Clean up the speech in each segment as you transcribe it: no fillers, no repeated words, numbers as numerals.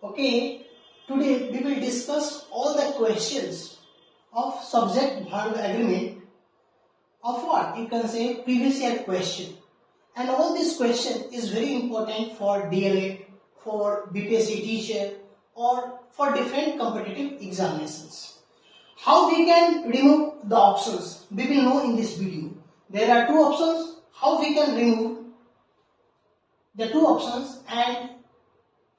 Okay, today we will discuss all the questions of subject verb agreement of what you can say previous year question, and all this question is very important for DLA, for BPSC teacher, or for different competitive examinations. How we can remove the options we will know in this video. There are two options. How we can remove the two options and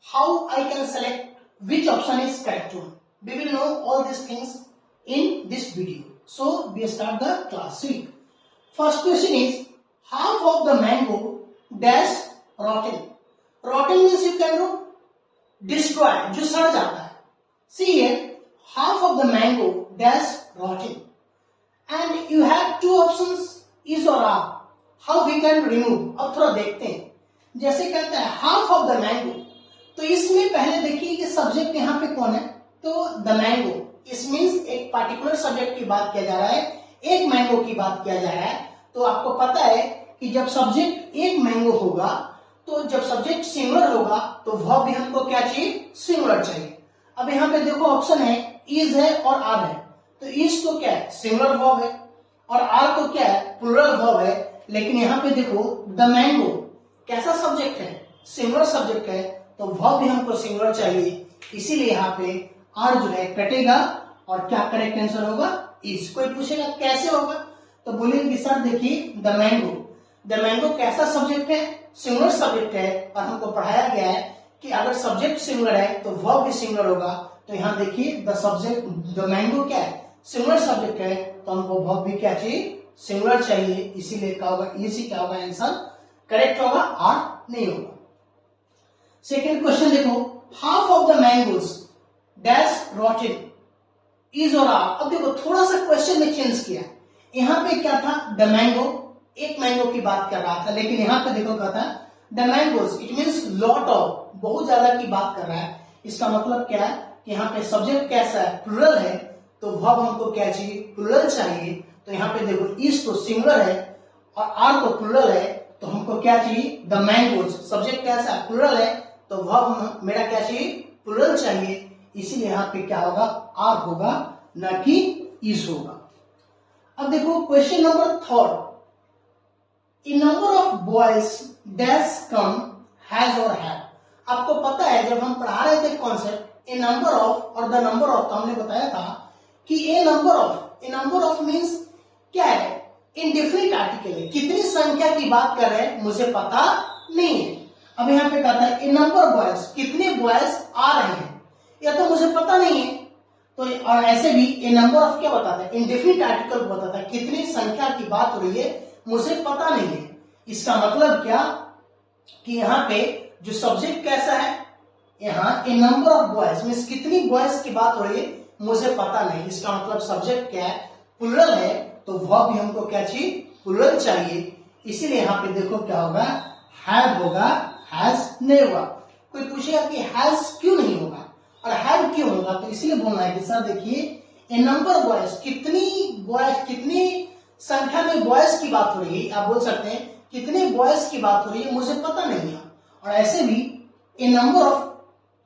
how I can select which option is correct one. We will know all these things in this video. So we start the class. See, first question is half of the mango dash rotten. Rotten means you can do destroy, जो सड़ जाता है. See here, half of the mango dash rotten, and you have two options is or are. How we can remove? अब थोड़ा देखते हैं. जैसे कहता है half of the mango, तो इसमें पहले देखिए कि सब्जेक्ट यहाँ पे कौन है. तो द मैंगो, इस मीन्स एक पार्टिकुलर सब्जेक्ट की बात किया जा रहा है, एक मैंगो की बात किया जा रहा है. तो आपको पता है कि जब सब्जेक्ट एक मैंगो होगा, तो जब सब्जेक्ट सिंगुलर होगा तो वर्ब भी हमको क्या चाहिए, सिंगुलर चाहिए. अब यहाँ पे देखो ऑप्शन है इज है और आर है. तो इज तो क्या है, सिंगुलर वर्ब है, और आर तो क्या है, प्लूरल वर्ब है. लेकिन यहाँ पे देखो द मैंगो कैसा सब्जेक्ट है, सिंगुलर सब्जेक्ट है, तो वर्ब भी हमको सिंगुलर चाहिए. इसीलिए यहाँ पे आर जो है कटेगा और क्या करेक्ट आंसर होगा, इज. कोई पूछेगा कैसे होगा, तो बोलेंगे सर देखिए द मैंगो कैसा सब्जेक्ट है, सिंगुलर सब्जेक्ट है, और हमको पढ़ाया गया है कि अगर सब्जेक्ट सिंगुलर है तो वर्ब भी सिंगुलर होगा. तो यहाँ देखिए द सब्जेक्ट द मैंगो क्या है, सिंगुलर सब्जेक्ट है, तो हमको वर्ब भी क्या चाहिए, सिंगुलर चाहिए. इसीलिए क्या होगा, इसी क्या होगा आंसर करेक्ट होगा, आर नहीं होगा. सेकेंड क्वेश्चन देखो, half of the mangoes dash Rotten is और आर. अब देखो थोड़ा सा क्वेश्चन में चेंज किया. यहाँ पे क्या था, द मैंगो, एक मैंगो की बात कर रहा था, लेकिन यहाँ पे देखो क्या था, the mangoes, it means lot of, बहुत ज्यादा की बात कर रहा है. इसका मतलब क्या है कि यहाँ पे सब्जेक्ट कैसा है, प्लूरल है, तो वर्ब हमको क्या चाहिए, प्लूरल चाहिए. तो यहाँ पे देखो इज तो सिंगुलर है और आर तो प्लूरल है, तो हमको क्या चाहिए, द मैंगोज, सब्जेक्ट कैसा है, प्लूरल है, तो वर्ब मेरा क्या चाहिए, प्लूरल चाहिए. इसीलिए यहाँ पे क्या होगा, आर होगा, न कि इज होगा. अब देखो question number third, A number of boys dash come has और हैव. आपको पता है जब हम पढ़ा रहे थे कॉन्सेप्ट ए नंबर ऑफ और द नंबर ऑफ, तो हमने बताया था कि ए नंबर ऑफ मीन्स क्या है, इनडेफिनिट आर्टिकल है, कितनी संख्या की बात कर रहे हैं मुझे पता नहीं है. अब यहाँ पे कहता है ए नंबर बॉयज, कितने बॉयज आ रहे हैं, या तो मुझे पता नहीं है. तो और ऐसे भी ए नंबर ऑफ क्या बताता है, इनडेफिनिट आर्टिकल बताता है, कितनी संख्या की बात हो रही है मुझे पता नहीं है. इसका मतलब क्या कि यहाँ पे जो सब्जेक्ट कैसा है, यहाँ ए नंबर ऑफ बॉयज मीन्स कितनी बॉयज की बात हो रही है मुझे पता नहीं. इसका मतलब सब्जेक्ट क्या है, प्लूरल है, तो वर्ब भी हमको क्या चाहिए, प्लूरल चाहिए. इसीलिए यहाँ पे देखो क्या होगा, हैव होगा, हैज नहीं होगा. कोई पूछेगा कि हैज क्यों नहीं होगा और हैव क्यों होगा, तो इसलिए बोलना है कि सर देखिए ए नंबर बॉयज, कितनी संख्या में बॉयज की बात हो रही है. आप बोल सकते हैं कितने बॉयज की बात हो रही है मुझे पता नहीं है. और ऐसे भी ए नंबर ऑफ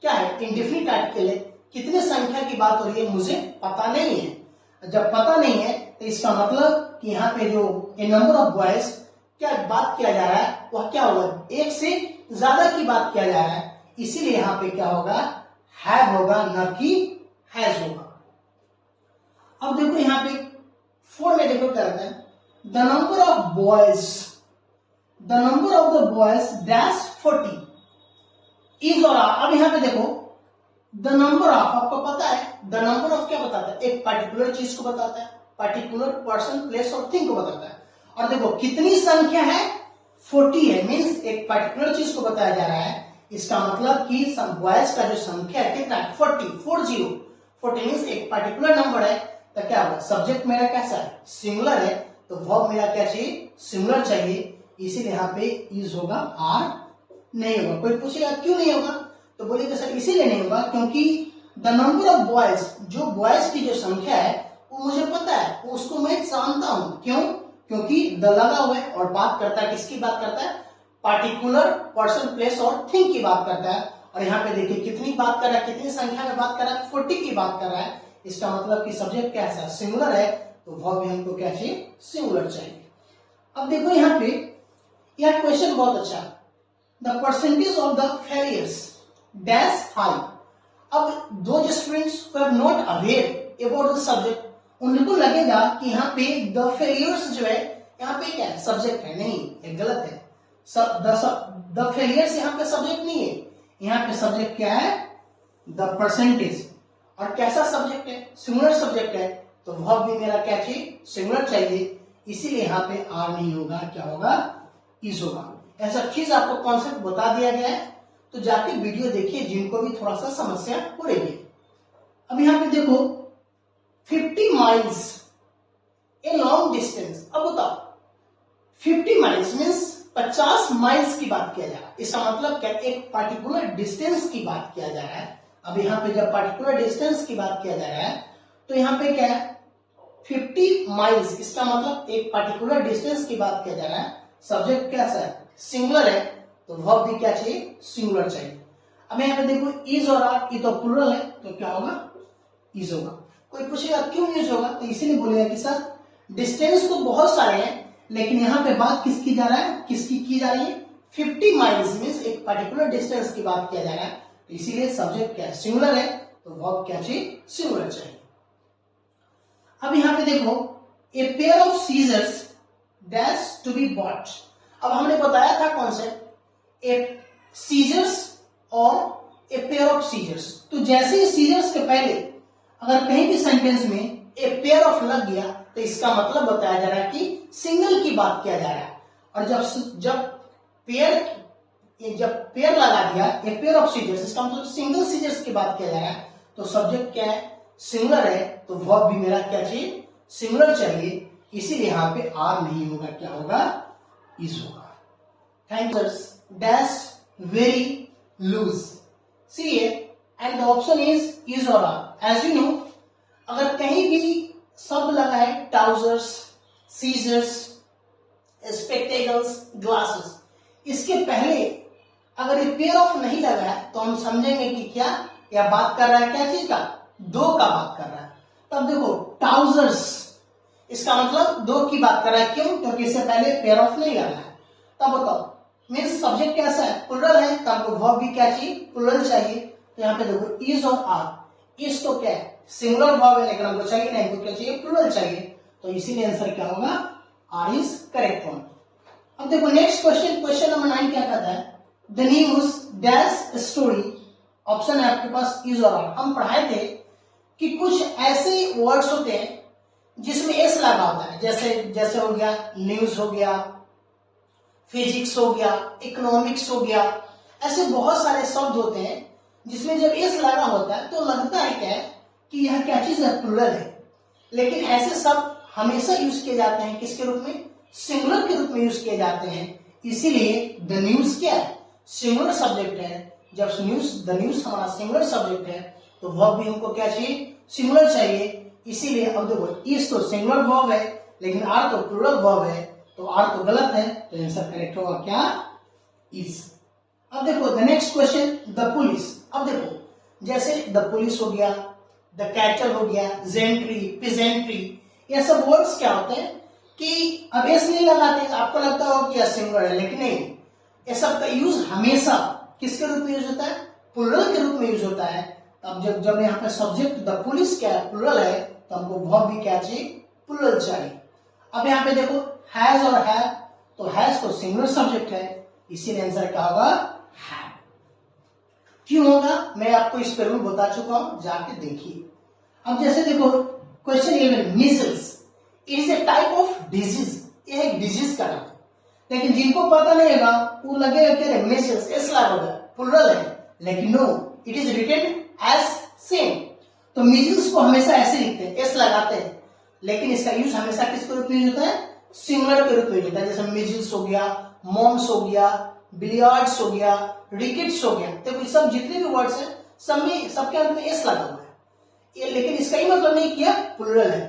क्या है, इंडेफिनिट आर्टिकल है, कितने संख्या की बात हो रही है मुझे पता नहीं है. जब पता नहीं है तो इसका मतलब कि यहाँ पे जो ए नंबर ऑफ बॉयज क्या बात किया जा रहा है, वह क्या होगा, एक से ज्यादा की बात किया जा रहा है. इसीलिए यहाँ पे क्या होगा, हैव होगा, न कि हैज होगा. अब देखो यहाँ पे फोर में देखो क्या रहता है, the number of boys dash 40 is और आर. अब यहाँ पे देखो द नंबर ऑफ, आपको पता है द नंबर ऑफ क्या बताता है, एक पर्टिकुलर चीज को बताता है, पर्टिकुलर पर्सन, प्लेस और थिंग को बताता है. और देखो कितनी संख्या है, 40 है, मीन्स एक पर्टिकुलर चीज को बताया जा रहा है. इसका मतलब कि बॉयज का जो संख्या है कितना है, 40 मीन्स एक पर्टिकुलर नंबर है. तो क्या होगा, सब्जेक्ट मेरा कैसा है, सिंगुलर है, तो वर्ब मेरा क्या चाहिए, सिंगुलर चाहिए. इसीलिए यहाँ पे इज होगा, आर नहीं होगा. कोई पूछेगा क्यों नहीं होगा, तो बोलिए सर इसीलिए नहीं होगा क्योंकि द नंबर ऑफ बॉयज, जो बॉयज की जो संख्या है वो मुझे पता है, उसको मैं जानता हूं. क्यों, क्योंकि द लगा हुआ है और बात करता है, किसकी बात करता है, पार्टिकुलर पर्सन, प्लेस और थिंग की बात करता है. और यहाँ पे देखिए कितनी बात कर रहा है, कितनी संख्या में बात कर रहा है, 40 की बात कर रहा है। इसका मतलब कि सब्जेक्ट कैसा सिंगुलर है, तो वर्ब भी हमको क्या चाहिए, सिंगुलर चाहिए। अब देखो यहाँ पे यह क्वेश्चन बहुत अच्छा, the percentage of the failures dash high. अब दो students who are not aware about the subject, उनको लगेगा कि यहाँ पे द फेलियर्स जो है यहाँ पे क्या है, सब्जेक्ट है। नहीं, ये गलत है। द फेलियर्स यहाँ पे सब्जेक्ट नहीं है, यहाँ पे सब्जेक्ट क्या है, द परसेंटेज। और कैसा सब्जेक्ट है, सिंगुलर सब्जेक्ट है, तो वर्ब भी मेरा क्या चाहिए, सिंगुलर चाहिए। इसीलिए यहाँ पे आर नहीं होगा, क्या होगा, इज होगा। ऐसा चीज आपको कॉन्सेप्ट बता दिया गया है, तो जाके वीडियो देखिए जिनको भी थोड़ा सा समस्या हो रही है। अब यहाँ पे देखो 50 माइल्स ए लॉन्ग डिस्टेंस। अब बताओ 50 माइल्स मीन्स 50 माइल्स की बात किया जा रहा है। इसका मतलब क्या, एक पार्टिकुलर डिस्टेंस की बात किया जा रहा है। अब यहाँ पे जब पार्टिकुलर डिस्टेंस की बात किया जा रहा है, तो यहाँ पे क्या है 50 माइल्स, इसका मतलब एक पार्टिकुलर डिस्टेंस की बात किया जा रहा है। सब्जेक्ट कैसा है, सिंगुलर है, तो वर्ब भी क्या चाहिए, सिंगुलर चाहिए। अब यहाँ पे देखो इज और आर, ये तो प्लूरल है, तो क्या होगा, इज होगा। कोई पूछेगा क्यों यूज होगा, तो इसीलिए बोलेगा कि सर डिस्टेंस तो बहुत सारे हैं, लेकिन यहाँ पे बात किसकी जा रहा है, किसकी की जा रही है, 50 माइल्स मीन्स एक पर्टिकुलर डिस्टेंस की बात किया जा रहा है, तो इसीलिए सब्जेक्ट क्या है, सिंगुलर है, तो वर्ब क्या चाहिए, सिंगुलर चाहिए। अब यहाँ पे देखो a pair of scissors dash to be bought. अब हमने बताया था कॉन्सेप्ट, ए सीजर्स और ए पेयर ऑफ सीजर्स। तो जैसे ही सीजर्स के पहले अगर कहीं भी सेंटेंस में ए पेयर ऑफ लग गया, तो इसका मतलब बताया जा रहा है कि सिंगल की बात किया जा रहा है। और जब पेयर लगा दिया ए पेयर ऑफ सीजर्स, इसका मतलब सिंगल सीजर्स की बात किया जा रहा है, तो सब्जेक्ट क्या है, सिंगुलर है, तो वर्ब भी मेरा क्या चाहिए, सिंगुलर चाहिए। इसीलिए यहाँ पे आर नहीं होगा, क्या होगा, इज होगा। Thank you. Dash very loose, C and the option is और आर। एज यू नो, अगर कहीं भी शब्द लगा है ट्राउजर्स, सीजर्स, स्पेक्टेकल्स, ग्लासेस, इसके पहले अगर ये पेयर ऑफ नहीं लगा है, तो हम समझेंगे कि क्या यह बात कर रहा है, क्या चीज का, दो का बात कर रहा है। तब देखो ट्राउजर्स, इसका मतलब दो की बात कर रहा है, क्यों, क्योंकि इससे पहले पेयर ऑफ नहीं लगा है। तब बताओ मीन्स सब्जेक्ट कैसा है, प्लुरल है, तो हमको वर्ब भी क्या चाहिए, प्लुरल चाहिए। तो यहाँ पे देखो इज और आर, इज तो क्या है, सिंगुलर वर्ब है, लेकिन हमको चाहिए नहीं, तो क्या चाहिए, प्लुरल चाहिए। तो इसीलिए आंसर क्या होगा, आर इज करेक्ट वन। अब देखो नेक्स्ट क्वेश्चन, क्वेश्चन नंबर 9 क्या कहता है, the news dash story. Option है आपके पास इज और आर। हम पढ़ाए थे कि कुछ ऐसे वर्ड्स होते हैं जिसमें एस लगा होता है, जैसे हो गया न्यूज, हो गया फिजिक्स, हो गया इकोनॉमिक्स, हो गया। ऐसे बहुत सारे शब्द होते हैं जिसमें जब एस लगा होता है तो लगता है क्या कि यह क्या चीज है, प्लुरल है। लेकिन ऐसे शब्द हमेशा यूज किए जाते हैं किसके रूप में, सिंगुलर के रूप में यूज किए जाते हैं। इसीलिए द न्यूज क्या है, सिंगुलर सब्जेक्ट है। जब द न्यूज हमारा सिंगुलर सब्जेक्ट है, तो वर्ब भी हमको क्या चाहिए, सिंगुलर चाहिए। इसीलिए अब देखो इज तो सिंगुलर वर्ब है, लेकिन आर तो प्लुरल वर्ब है, तो आर तो गलत है, तो आंसर करेक्ट होगा क्या, इज। अब देखो the next question, the police. अब देखो जैसे द पुलिस हो गया, द कैटल हो गया, जेंट्री, पिजेंट्री, ये सब वर्ड्स क्या होते हैं कि अब एस नहीं लगाते, आपको लगता हो कि यह सिंगुलर है, लेकिन नहीं, ये सब का यूज हमेशा किसके रूप में यूज होता है, प्लुरल के रूप में यूज होता है। अब जब यहाँ पे सब्जेक्ट द पुलिस क्या है, प्लुरल है, तो हमको वर्ब भी क्या चाहिए, प्लुरल चाहिए। अब यहाँ पे देखो हैज और हैव, तो हैज तो सिंगुलर सब्जेक्ट है, इसीलिए आंसर क्या होगा, हैव। क्यों होगा, मैं आपको इस पर रूल बता चुका हूं, जाके देखिए। अब जैसे देखो question 11, measles, it is a type of disease, ये एक डिजीज का नाम है। लेकिन जिनको पता नहीं होगा वो लगेगा कि मीजल्स एस लगा होगा, प्लुरल है, लेकिन no, it is written as same. तो मीजल्स को हमेशा ऐसे लिखते हैं, एस लगाते हैं, लेकिन इसका यूज हमेशा किसके रूप में यूज होता है, सिंगुलर के रूप में होता है। जैसे मीजल्स हो गया, मॉम्स हो गया, बिलियर्ड्स हो गया, रिकेट्स हो गया, तो सब जितने भी वर्ड्स हैं सब में सबके अंत में एस लगा हुआ है ये, लेकिन इसका ही मतलब नहीं किया प्लुरल है।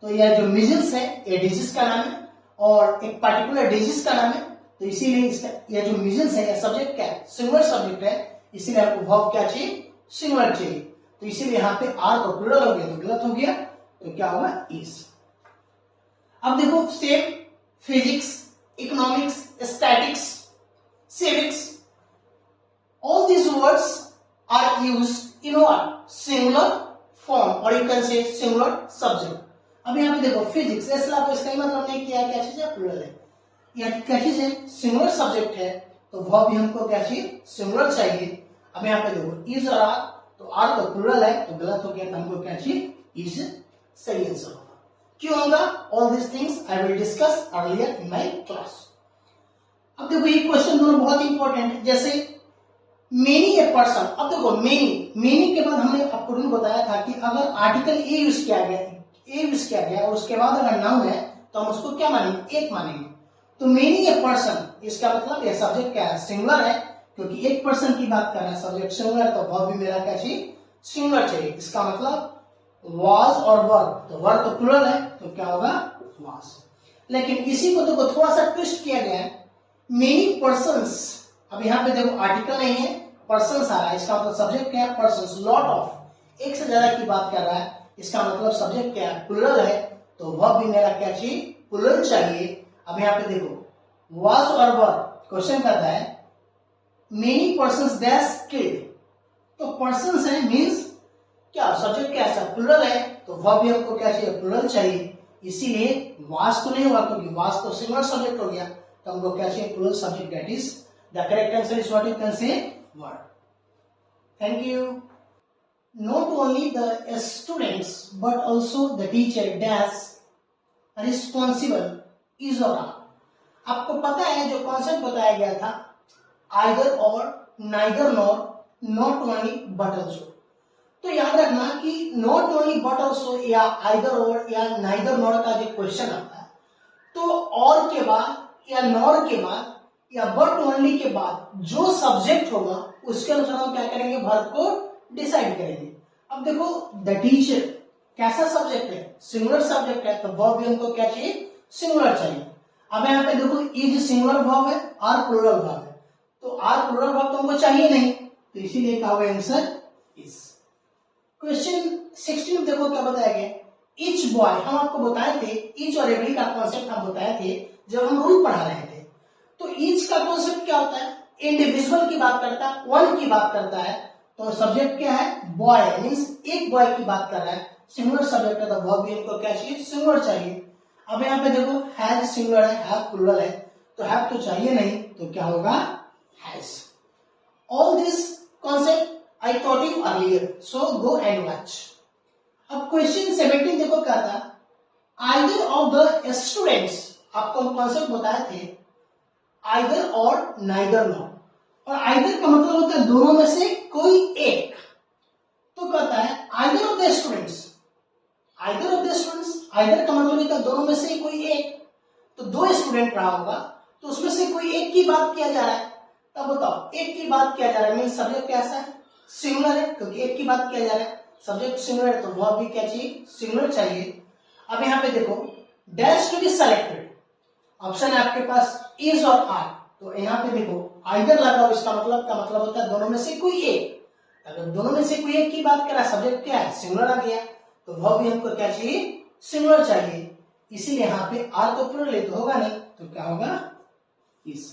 तो यह जो मीजल्स है ये डिजीज का नाम है, और एक पार्टिकुलर डिजीज का नाम है, तो इसीलिए इसका यह जो मीजल्स है यह सब्जेक्ट क्या है, सिंगुलर सब्जेक्ट है, इसीलिए आपको वर्ब क्या चाहिए, सिंगुलर चाहिए। तो इसीलिए यहाँ पे आर तो प्लूरल हो गया तो गलत हो गया, तो क्या होगा इज। अब देखो same physics, economics, statics, civics, all these words are used in what? Singular form or you can say singular subject. अब यहाँ पे देखो फिजिक्स, ऐसा आपको इसका ही मतलब नहीं किया क्या चीज है, प्लूरल है, या क्या चीज है, सिंगुलर सब्जेक्ट है, तो वर्ब भी हमको क्या चाहिए, सिंगुलर चाहिए। अब यहाँ पे देखो इज और आर, तो आर तो प्लूरल है तो गलत हो गया, तो हमको क्या चाहिए, इज सही आंसर होगा। क्यों होगा? All this things I will discuss earlier in my class. अब देखो ये क्वेश्चन दोनों बहुत इंपॉर्टेंट है, जैसे मेनी ए पर्सन। अब देखो मेनी के बाद हमने आपको रूल बताया था कि अगर आर्टिकल ए यूज किया गया और उसके बाद अगर नाउन है तो हम उसको क्या मानेंगे, एक मानेंगे। तो मेनी ए पर्सन, इसका मतलब ये सब्जेक्ट क्या है, सिंगुलर है, क्योंकि एक पर्सन की बात कर रहा है, सब्जेक्ट सिंगुलर है, तो वर्ब भी मेरा क्या चाहिए, सिंगुलर चाहिए। इसका मतलब वाज और वर्ब, तो वर्ब तो प्लूरल है तो क्या होगा, वाज। लेकिन इसी को देखो थोड़ा सा ट्विस्ट किया गया है, मेनी पर्सन्स। अब यहाँ पे देखो आर्टिकल नहीं है, पर्सन्स आ रहा है, इसका मतलब सब्जेक्ट क्या है, पर्सन्स। लॉट ऑफ, एक से ज्यादा की बात कर रहा है, इसका मतलब सब्जेक्ट क्या है, प्लूरल है, तो वर्ब भी मेरा क्या चाहिए, प्लूरल चाहिए। अब यहाँ पे देखो वाज और वर्ब, क्वेश्चन करता है मेनी पर्सन्स डैश किल्ड, तो पर्सन्स है मींस क्या, सब्जेक्ट क्या है, प्लूरल है, तो वर्ब भी हमको क्या चाहिए, प्लूरल चाहिए। इसीलिए वाज तो नहीं होगा, क्योंकि वाज तो सिंगुलर सब्जेक्ट हो गया, तो हमको क्या चाहिए, plural subject, that is the correct answer is what you can say verb. Thank you. Not only the students but also the teacher dash responsible is और आर। आपको पता है जो कॉन्सेप्ट बताया गया था, आइदर और, neither nor, not only but also. तो याद रखना कि नॉट ओनली बट आल्सो या आइदर और या नाइदर नॉर का जो क्वेश्चन आता है, तो और के बाद या नॉर के बाद या बट ओनली के बाद जो सब्जेक्ट होगा उसके अनुसार हम क्या करेंगे, वर्ब को डिसाइड करेंगे। अब देखो द टीचर कैसा सब्जेक्ट है, सिंगुलर सब्जेक्ट है, तो वर्ब भी हमको क्या चाहिए, सिंगुलर चाहिए। अब यहाँ पे देखो इज सिंगुलर वर्ब है, आर प्लूरल वर्ब है, तो आर प्लूरल वर्ब तो हमको चाहिए नहीं, तो इसीलिए क्या होगा आंसर इज। क्वेश्चन 16 देखो क्या बताया गया, ईच बॉय। हम आपको बताए थे ईच और एवरी का कॉन्सेप्ट हम बताए थे जब हम रूल पढ़ा रहे थे। तो ईच का कॉन्सेप्ट क्या होता है, इंडिविजुअल की बात करता है, वन की बात करता है, तो सब्जेक्ट क्या है, बॉय, मींस एक बॉय की बात कर रहा है, सिंगुलर सब्जेक्ट है, तो वर्ब भी इनको क्या चाहिए, सिंगुलर चाहिए। अब यहाँ पे देखो हैज सिंगुलर है, हैव प्लूरल है, तो हैव तो चाहिए नहीं, तो क्या होगा, has. All this concept I taught you earlier, so go and watch. अब क्वेश्चन 17 देखो क्या था, either of the students, आपको हम कॉन्सेप्ट बताए थे either और neither nor, और either का मतलब होता है दोनों में से कोई एक। तो कहता है either of the students, either of the students, either का मतलब होता है दोनों में से कोई एक, तो दो स्टूडेंट रहा होगा, तो उसमें से कोई एक की बात किया जा रहा है। तब बताओ एक की बात किया जा रहा है, मीन सब्जेक्ट कैसा है, सिंगुलर है, क्योंकि एक की बात किया जा रहा है, सब्जेक्ट सिंगुलर है, तो वर्ब भी क्या चाहिए, सिंगुलर चाहिए। अब यहाँ पे देखो dash to be selected, option है आपके पास इज और आर, तो यहाँ पे देखो आइदर लगा हो, इसका मतलब का मतलब होता है दोनों में से कोई एक। अगर दोनों में से कोई एक की बात करा, सब्जेक्ट क्या है, सिंगुलर आ गया, तो वर्ब भी हमको क्या चाहिए, सिंगुलर चाहिए। इसीलिए यहाँ पे आर तो प्लूरल तो होगा नहीं, तो क्या होगा, इज।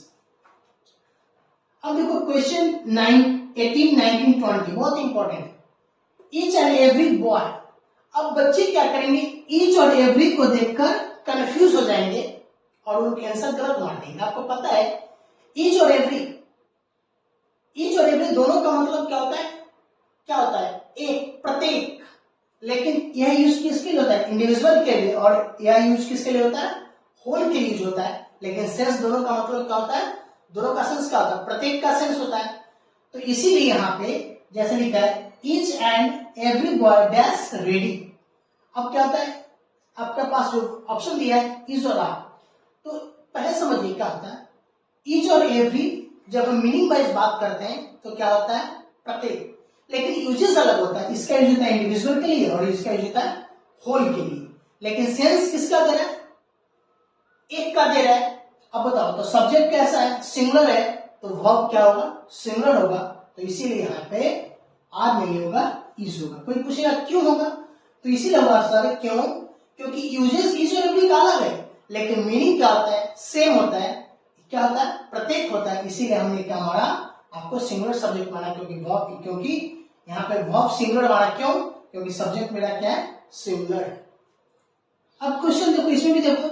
अब देखो क्वेश्चन 18, 19, 20 बहुत इंपॉर्टेंट है, ईच एंड एवरी बॉय। अब बच्चे क्या करेंगे, ईच और एवरी को देखकर कंफ्यूज हो जाएंगे और उनके आंसर गलत मार देंगे। आपको पता है ईच और एवरी दोनों का मतलब क्या होता है, एक, प्रत्येक। लेकिन यह यूज किसके लिए होता है, इंडिविजुअल के लिए, और यह यूज किसके लिए होता है, होल के लिए यूज होता है। लेकिन सेंस दोनों का मतलब क्या होता है, दोनों का सेंस क्या होता है, प्रत्येक का सेंस होता है। तो इसीलिए यहाँ पे जैसे लिखा है each and every boy dash ready. अब क्या होता है, आपके पास जो ऑप्शन दिया है इज और आर, तो पहले समझिए क्या होता है, ईच और एवरी जब हम मीनिंग वाइज बात करते हैं तो क्या होता है, प्रत्येक। लेकिन यूजेस अलग होता है, इसका यूज होता है इंडिविजुअल के लिए और इसका यूज होता है होल के लिए। लेकिन सेंस किसका दे रहा है, एक का दे रहा है। अब बताओ तो सब्जेक्ट कैसा है, सिंगुलर है, तो वर्ब क्या होगा, सिंगुलर होगा, तो इसीलिए यहाँ पे आर नहीं होगा, इज होगा। कोई पूछेगा क्यों होगा, तो इसीलिए होगा सर, क्यों? क्योंकि यूजेस इज और एवरी का अलग है, लेकिन मीनिंग क्या होता है, सेम होता है। क्या होता है, प्रत्येक होता है। इसीलिए हमने क्या माना, आपको सिंगुलर सब्जेक्ट माना, क्योंकि यहाँ पे वर्ब सिंगुलर माना। क्यों? क्योंकि सब्जेक्ट मेरा क्या है, सिंगुलर है। अब क्वेश्चन देखो, इसमें भी देखो,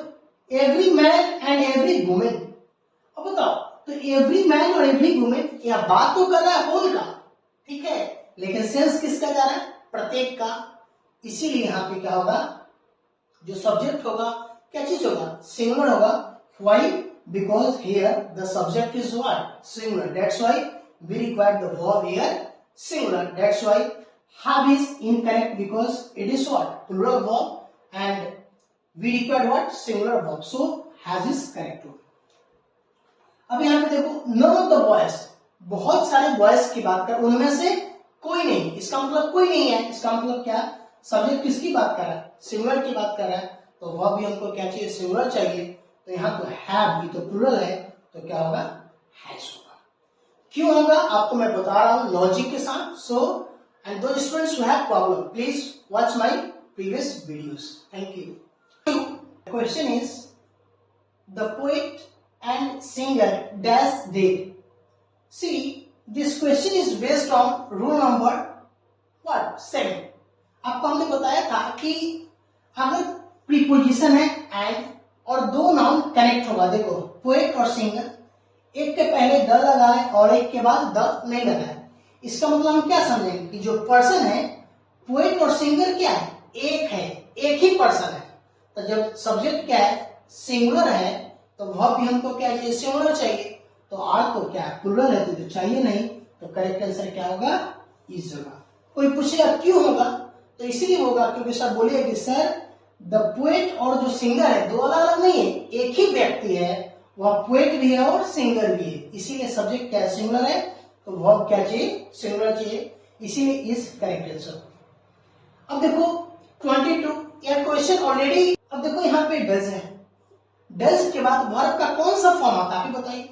every man and every women. अब बताओ, तो एवरी मैन और एवरी वुमेन, यह बात तो कर रहा है होल का, ठीक है, लेकिन सेंस किसका जा रहा है, प्रत्येक का। इसीलिए यहाँ पे क्या होगा, जो सब्जेक्ट होगा क्या चीज होगा, सिंगुलर होगा। Why? Because here the subject is what, singular, that's why we require the verb here singular, that's why have is incorrect because it is what, plural verb and we require what, singular verb, so has is correct one. अब यहाँ पे देखो, none of the boys, बहुत सारे boys की बात कर, उनमें से कोई नहीं, इसका मतलब कोई नहीं है। इसका मतलब क्या, सब्जेक्ट किसकी बात कर रहा है, सिंगुलर की बात कर रहा है, तो वह भी हमको क्या चाहिए, सिंगुलर चाहिए। तो यहाँ तो हैव भी तो प्लूरल है, तो क्या होगा, हैज होगा। क्यों होगा आपको मैं बता रहा हूं लॉजिक के साथ। सो and those students who have problem, please watch my previous videos. Thank you. The question is, the poet and singer dash did. See, this question is based on rule number what, 7. आपको हमने बताया था कि अगर preposition है and और दो noun connect होगा, देखो पोएट और सिंगर, एक के पहले द लगाए और एक के बाद द नहीं लगाए, इसका मतलब हम क्या समझेंगे कि जो पर्सन है, पोएट और सिंगर क्या है, एक है, एक ही पर्सन है। तो जब सब्जेक्ट क्या है, सिंगुलर है, तो वह भी हमको क्या चाहिए, सिंगुलर चाहिए। तो आर तो क्या है, प्लूरल है, तो चाहिए नहीं, तो करेक्ट आंसर क्या होगा, इज होगा। कोई पूछेगा क्यों होगा, तो इसीलिए होगा क्योंकि सर बोलिए कि सर द पोएट और जो सिंगर है दो अलग अलग नहीं है, एक ही व्यक्ति है, वह पोएट भी है और सिंगर भी है, इसीलिए सब्जेक्ट क्या है, सिंगुलर है, तो वर्ब क्या चाहिए, सिंगुलर चाहिए, इसीलिए इज करेक्ट आंसर। अब देखो 22, यह क्वेश्चन ऑलरेडी, अब देखो यहाँ पे डज है, डज के बाद वर्ब का कौन सा फॉर्म आता है, आप बताइए।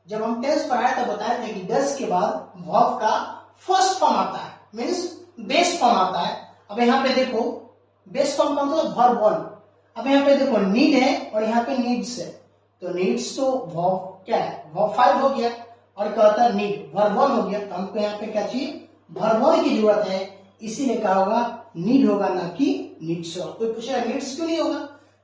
जब हम टेंस पढ़ाए तो बताए थे कि डज के बाद वर्ब का फर्स्ट फॉर्म आता है, मीन्स बेस फॉर्म आता है। अब यहाँ पे देखो बेस फॉर्म का मतलब वर्ब वन। अब यहाँ पे देखो नीड है और यहाँ पे नीड्स है, तो नीड्स तो वर्ब क्या है, वर्ब 5 हो गया, और क्या होता है नीड, वर्ब 1 हो गया। तो हमको यहाँ पे क्या चाहिए, वर्ब 1 की जरूरत है, इसीलिए क्या होगा, नीड होगा, ना कि नीड्स होगा। कोई पूछेगा नीड्स क्यों नहीं होगा,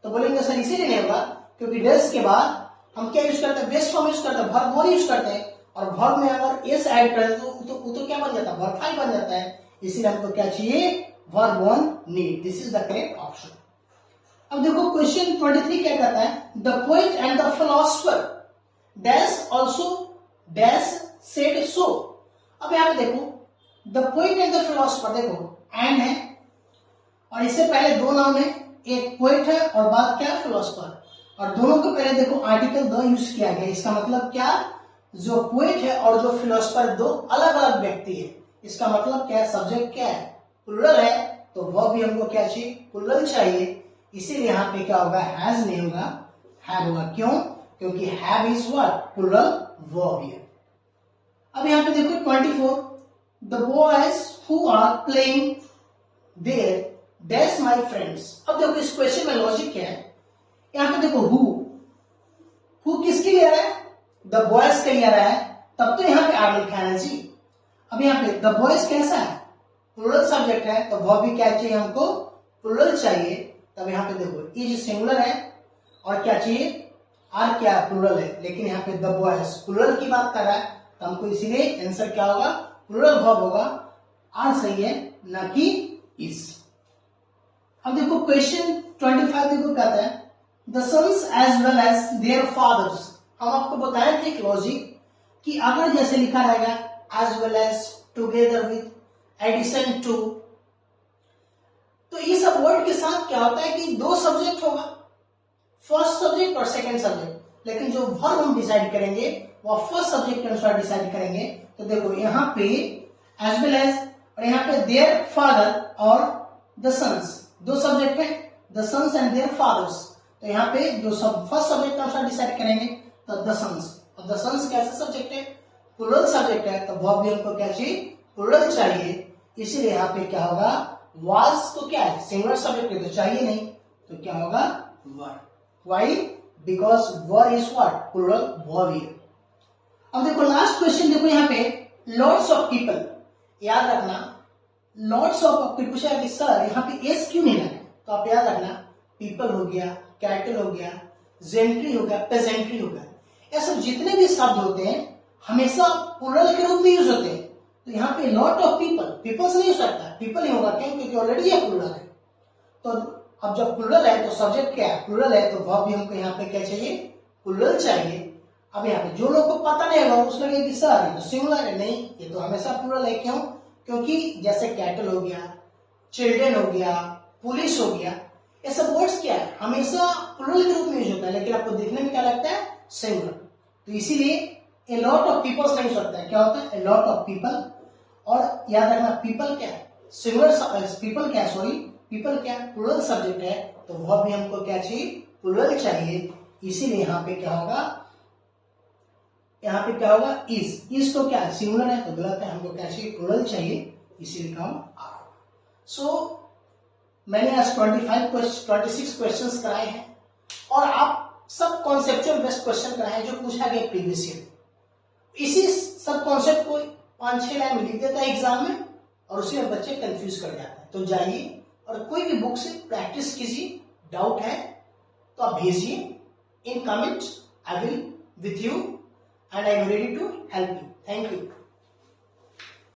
तो बोलेंगे सर इसीलिए नहीं होगा क्योंकि डज के बाद हम क्या यूज करते हैं, बेस फॉर्म यूज करते हैं, वर्ब 1 यूज करते हैं, और वर्ब में अगर एस ऐड कर तो क्या बन जाता है, वर्ब 5 बन जाता है। इसीलिए हमको क्या चाहिए, verb 1 need, this is the correct option. अब देखो क्वेश्चन 23 क्या कहता है, the poet and the philosopher dash also dash said so. अब यहाँ पे देखो the poet and the philosopher, देखो एंड है और इससे पहले दो नाउन है, एक पोएट है और बाद क्या, फिलोसोफर, और दोनों के पहले देखो आर्टिकल द यूज किया गया। इसका मतलब क्या, जो पोएट है और जो फिलोसोफर दो अलग अलग व्यक्ति है। इसका मतलब क्या है, सब्जेक्ट क्या है, प्लूरल है, तो वह भी हमको क्या चाहिए, प्लूरल चाहिए। इसीलिए यहाँ पे क्या होगा, हैज नहीं होगा, हैव होगा। क्यों? क्योंकि have is what, plural verb है। अब यहाँ पे देखो 24, the boys who are playing there dash my friends. अब देखो इस क्वेश्चन में लॉजिक क्या है, यहाँ पे देखो हु किसके लिए आ रहा है, द बॉयज के लिए आ रहा है, तब तो यहाँ पे आर लिखा है ना जी। अब यहाँ पे द बॉयज कैसा है, प्लूरल सब्जेक्ट है, तो वह भी क्या चाहिए हमको, प्लूरल चाहिए। तब यहाँ पे देखो इज सिंगुलर है और क्या चाहिए, आर क्या है, प्लूरल है, लेकिन यहाँ पे द बॉयज प्लूरल की बात कर रहा है, तो हमको इसीलिए आंसर क्या होगा, प्लूरल वर्ब होगा, आर सही है, ना कि इज। अब देखो क्वेश्चन 25 देखो कहता है the sons as well as their fathers. हम आपको बताए थे एक लॉजिक कि अगर जैसे लिखा रहेगा as well as, together with, addition to, तो इस वर्ड के साथ क्या होता है कि दो सब्जेक्ट होगा, फर्स्ट सब्जेक्ट और सेकंड सब्जेक्ट, लेकिन जो वर्ब हम डिसाइड करेंगे वह फर्स्ट सब्जेक्ट के अनुसार डिसाइड करेंगे। तो देखो यहाँ पे एज वेल एज और यहाँ पे देयर फादर और द सन्स, दो सब्जेक्ट है, the sons and their fathers. तो यहाँ पे जो सब फर्स्ट सब्जेक्ट के अनुसार डिसाइड करेंगे तो द सन्स, और द सन्स कैसा सब्जेक्ट है, प्लूरल सब्जेक्ट है तो वर्ब भी हमको क्या चाहिए, प्लूरल चाहिए। इसीलिए यहाँ पे क्या होगा, वाज तो क्या है, सिंगुलर सब्जेक्ट है तो चाहिए नहीं, तो क्या होगा, were. Why? Because were is what, plural verb here. अब देखो लास्ट क्वेश्चन, देखो यहाँ पे लॉट्स ऑफ पीपल, याद रखना लॉट्स ऑफ पीपल पूछा कि सर यहाँ पे एस क्यों नहीं लगा, तो आप याद रखना पीपल हो गया, कैटल हो गया, जेंट्री हो गया, पेजेंट्री हो गया, ये सब जितने भी शब्द होते हैं हमेशा प्लूरल के रूप में यूज होते हैं। तो यहाँ पे लॉट ऑफ पीपल, पीपल्स नहीं हो सकता, पीपल ही होगा, क्यों, क्योंकि ऑलरेडी ये प्लूरल है। तो अब जब प्लूरल है तो सब्जेक्ट क्या है, प्लूरल है, तो वर्ब भी हमको यहाँ पे क्या चाहिए, प्लूरल चाहिए। अब यहाँ पे जो लोग को पता नहीं होगा उस लगे कि सर ये तो सिंगुलर है, नहीं ये तो हमेशा प्लूरल है। क्यों? क्योंकि जैसे कैटल हो गया, चिल्ड्रेन हो गया, पुलिस हो गया, ये सब वर्ड्स क्या है, हमेशा प्लूरल के रूप में यूज होता है, लेकिन आपको देखने में क्या लगता है, सिंगुलर। तो इसीलिए ए लॉट ऑफ पीपल्स नहीं हो सकता है, क्या होता है, ए लॉट ऑफ पीपल। और याद रखना पीपल क्या है, सिंगुलर, पीपल क्या है, सॉरी पीपल क्या है, प्लूरल सब्जेक्ट है, तो वह भी हमको क्या चाहिए, प्लूरल चाहिए। इसीलिए यहाँ पे क्या होगा, यहाँ पे क्या होगा, इज तो क्या है, सिंगुलर है तो गलत है, हमको क्या चाहिए, प्लूरल चाहिए, इसीलिए काम आर। सो मैंने आज 26 क्वेश्चंस कराए हैं और आप सब कॉन्सेप्चुअल बेस्ड क्वेश्चन कराए हैं जो पूछा गया प्रीवियस ईयर। इसी सब कॉन्सेप्ट को 5-6 लाइन में लिख देता है एग्जाम में और उसी में बच्चे कंफ्यूज कर जाते हैं। तो जाइए और कोई भी बुक से प्रैक्टिस कीजिए, डाउट है तो आप भेजिए in comment, I will with you and I am ready to help you. Thank you.